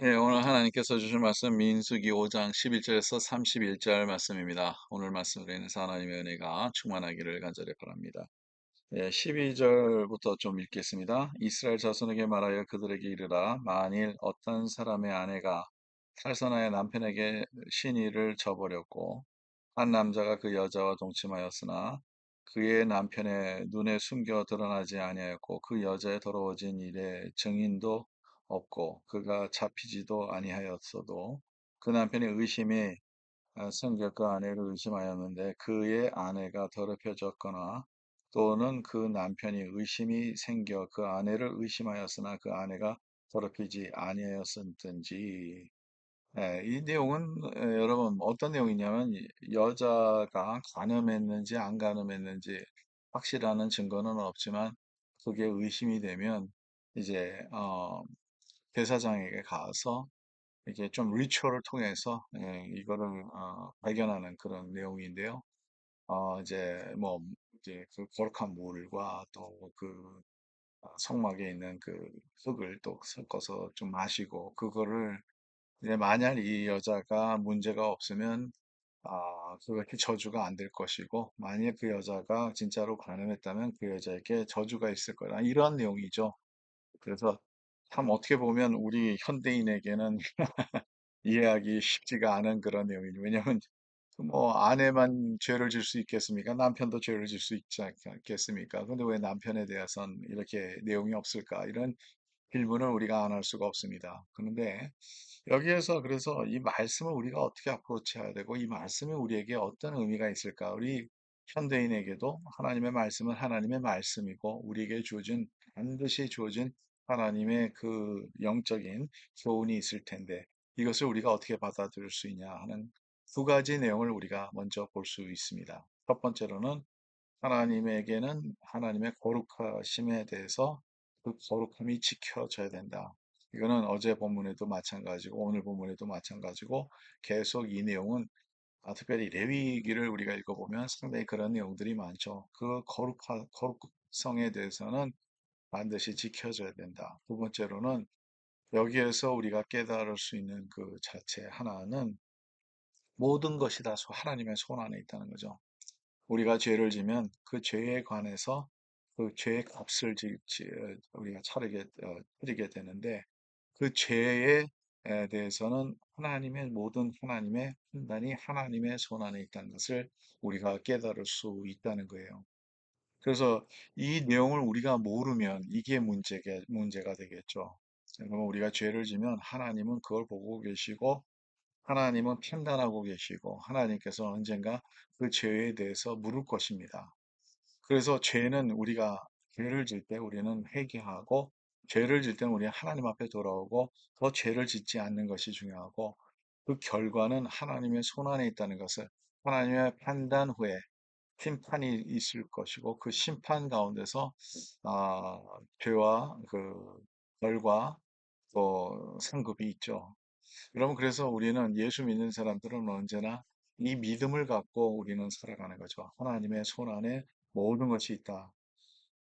예, 오늘 하나님께서 주신 말씀 민수기 5장 11절에서 31절 말씀입니다. 오늘 말씀으로 인해서 하나님의 은혜가 충만하기를 간절히 바랍니다. 예, 12절부터 좀 읽겠습니다. 이스라엘 자손에게 말하여 그들에게 이르라. 만일 어떤 사람의 아내가 탈선하여 남편에게 신의를 저버렸고 한 남자가 그 여자와 동침하였으나 그의 남편의 눈에 숨겨 드러나지 아니하였고 그 여자의 더러워진 일에 증인도 없고 그가 잡히지도 아니하였어도 그 남편의 의심이 생겨 그 아내를 의심하였는데 그의 아내가 더럽혀졌거나 또는 그 남편이 의심이 생겨 그 아내를 의심하였으나 그 아내가 더럽히지 아니하였든지. 이 내용은 여러분 어떤 내용이냐면 여자가 간음했는지 안 간음했는지 확실한 증거는 없지만 그게 의심이 되면 이제 대사장에게 가서 이게 좀 리추얼을 통해서 이거를 발견하는 그런 내용인데요. 이제 뭐 이제 그 거룩한 물과 또 그 성막에 있는 그 흙을 또 섞어서 좀 마시고 그거를 이제 만약 이 여자가 문제가 없으면 그것이 저주가 안 될 것이고 만약 그 여자가 진짜로 가늠했다면 그 여자에게 저주가 있을 거다. 이런 내용이죠. 그래서 참 어떻게 보면 우리 현대인에게는 이해하기 쉽지가 않은 그런 내용이죠. 왜냐하면 뭐 아내만 죄를 질 수 있겠습니까? 남편도 죄를 질 수 있지 않겠습니까? 근데 왜 남편에 대해서는 이렇게 내용이 없을까? 이런 질문을 우리가 안 할 수가 없습니다. 그런데 여기에서 그래서 이 말씀을 우리가 어떻게 어프로치해야 되고 이 말씀이 우리에게 어떤 의미가 있을까? 우리 현대인에게도 하나님의 말씀은 하나님의 말씀이고 우리에게 주어진 반드시 주어진 하나님의 그 영적인 교훈이 있을 텐데 이것을 우리가 어떻게 받아들일 수 있냐 하는 두 가지 내용을 우리가 먼저 볼 수 있습니다. 첫 번째로는 하나님에게는 하나님의 거룩하심에 대해서 그 거룩함이 지켜져야 된다. 이거는 어제 본문에도 마찬가지고 오늘 본문에도 마찬가지고 계속 이 내용은 특별히 레위기를 우리가 읽어보면 상당히 그런 내용들이 많죠. 그 거룩성에 대해서는 반드시 지켜져야 된다. 두 번째로는 여기에서 우리가 깨달을 수 있는 그 자체 하나는 모든 것이 다 하나님의 손 안에 있다는 거죠. 우리가 죄를 지면 그 죄에 관해서 그 죄의 값을 우리가 치르게 되는데 그 죄에 대해서는 하나님의 모든 하나님의 판단이 하나님의 손 안에 있다는 것을 우리가 깨달을 수 있다는 거예요. 그래서 이 내용을 우리가 모르면 이게 문제가 되겠죠. 그러면 우리가 죄를 지면 하나님은 그걸 보고 계시고 하나님은 판단하고 계시고 하나님께서 언젠가 그 죄에 대해서 물을 것입니다. 그래서 죄는 우리가 죄를 질 때 우리는 회개하고 죄를 질 때는 우리 하나님 앞에 돌아오고 더 죄를 짓지 않는 것이 중요하고 그 결과는 하나님의 손 안에 있다는 것을 하나님의 판단 후에 심판이 있을 것이고 그 심판 가운데서 아, 죄와 그 벌과 또 상급이 있죠. 여러분, 그래서 우리는 예수 믿는 사람들은 언제나 이 믿음을 갖고 우리는 살아가는 거죠. 하나님의 손 안에 모든 것이 있다.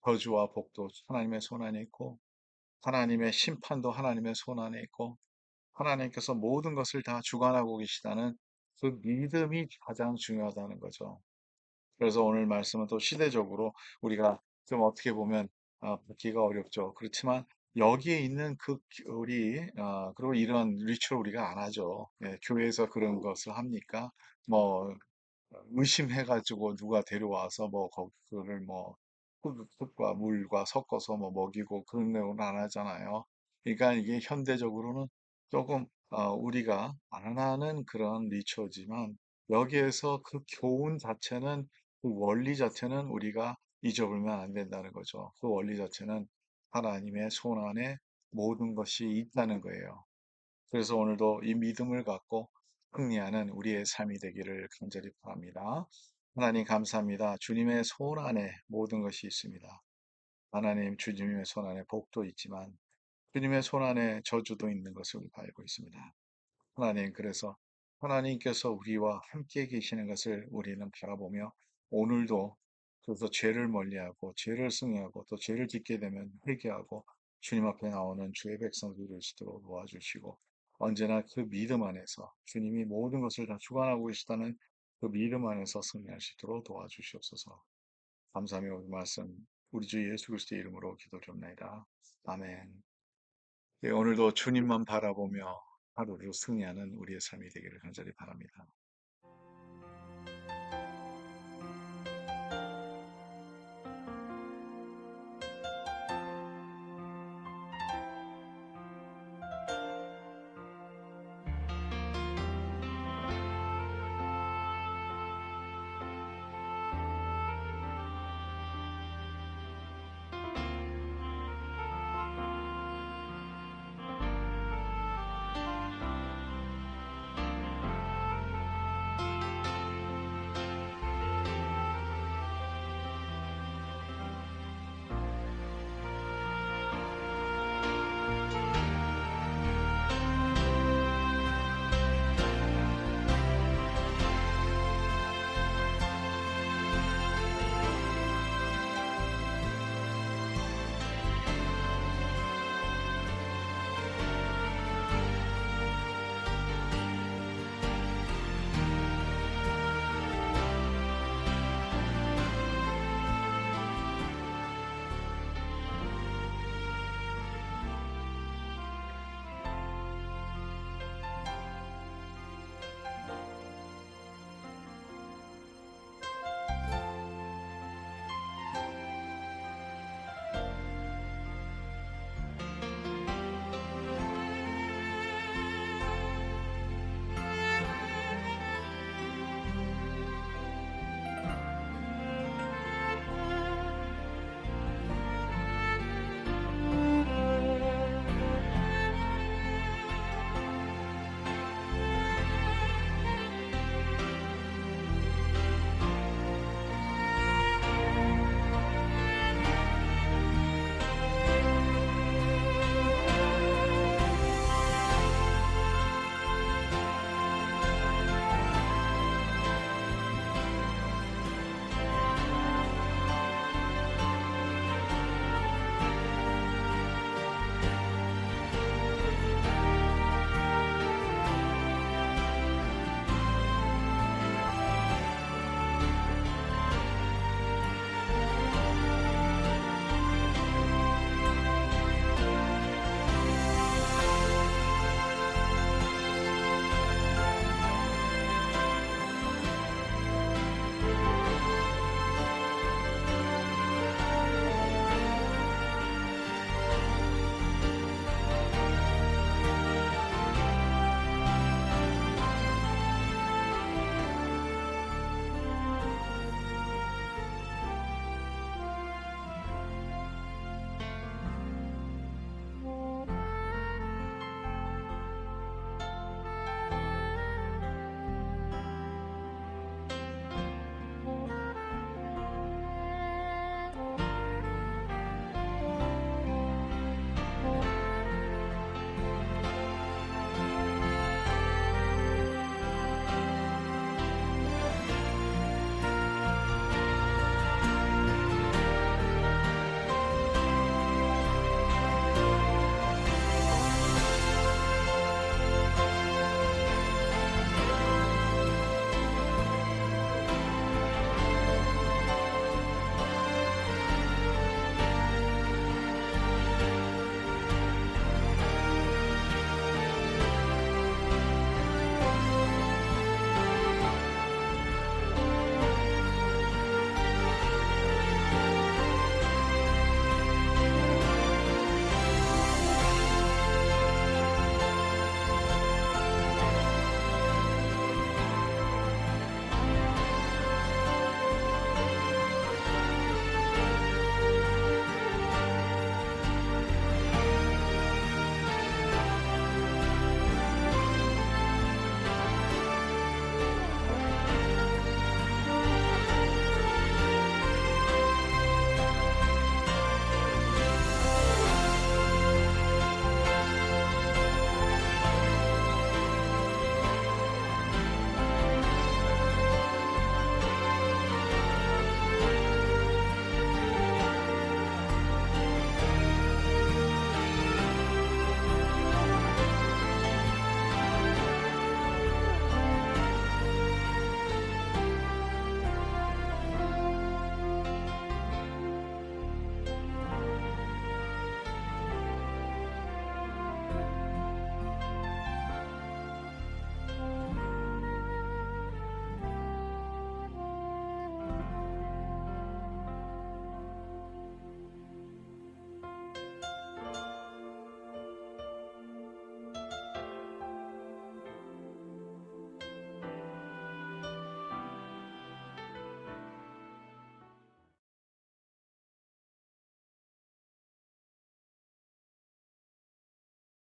저주와 복도 하나님의 손 안에 있고, 하나님의 심판도 하나님의 손 안에 있고, 하나님께서 모든 것을 다 주관하고 계시다는 그 믿음이 가장 중요하다는 거죠. 그래서 오늘 말씀은 또 시대적으로 우리가 좀 어떻게 보면 받기가 어렵죠. 그렇지만 여기에 있는 우리 그리고 이런 리추얼 우리가 안 하죠. 예, 교회에서 그런 것을 합니까? 뭐 의심해가지고 누가 데려와서 뭐 그거를 뭐 흙과 물과 섞어서 뭐 먹이고 그런 내용은 안 하잖아요. 그러니까 이게 현대적으로는 조금 우리가 안 하는 그런 리처지만 여기에서 그 교훈 자체는 그 원리 자체는 우리가 잊어버리면 안 된다는 거죠. 그 원리 자체는 하나님의 손 안에 모든 것이 있다는 거예요. 그래서 오늘도 이 믿음을 갖고 승리하는 우리의 삶이 되기를 간절히 바랍니다. 하나님 감사합니다. 주님의 손 안에 모든 것이 있습니다. 하나님 주님의 손 안에 복도 있지만 주님의 손 안에 저주도 있는 것을 우리가 알고 있습니다. 하나님 그래서 하나님께서 우리와 함께 계시는 것을 우리는 바라보며 오늘도 그래서 죄를 멀리하고 죄를 승리하고 또 죄를 짓게 되면 회개하고 주님 앞에 나오는 주의 백성들을 수도록 도와주시고 언제나 그 믿음 안에서 주님이 모든 것을 다 주관하고 계시다는 그 믿음 안에서 승리할 수 있도록 도와주시옵소서. 감사하며 우리 말씀 우리 주 예수 그리스도의 이름으로 기도드립니다. 아멘. 예, 오늘도 주님만 바라보며 하루를 승리하는 우리의 삶이 되기를 간절히 바랍니다.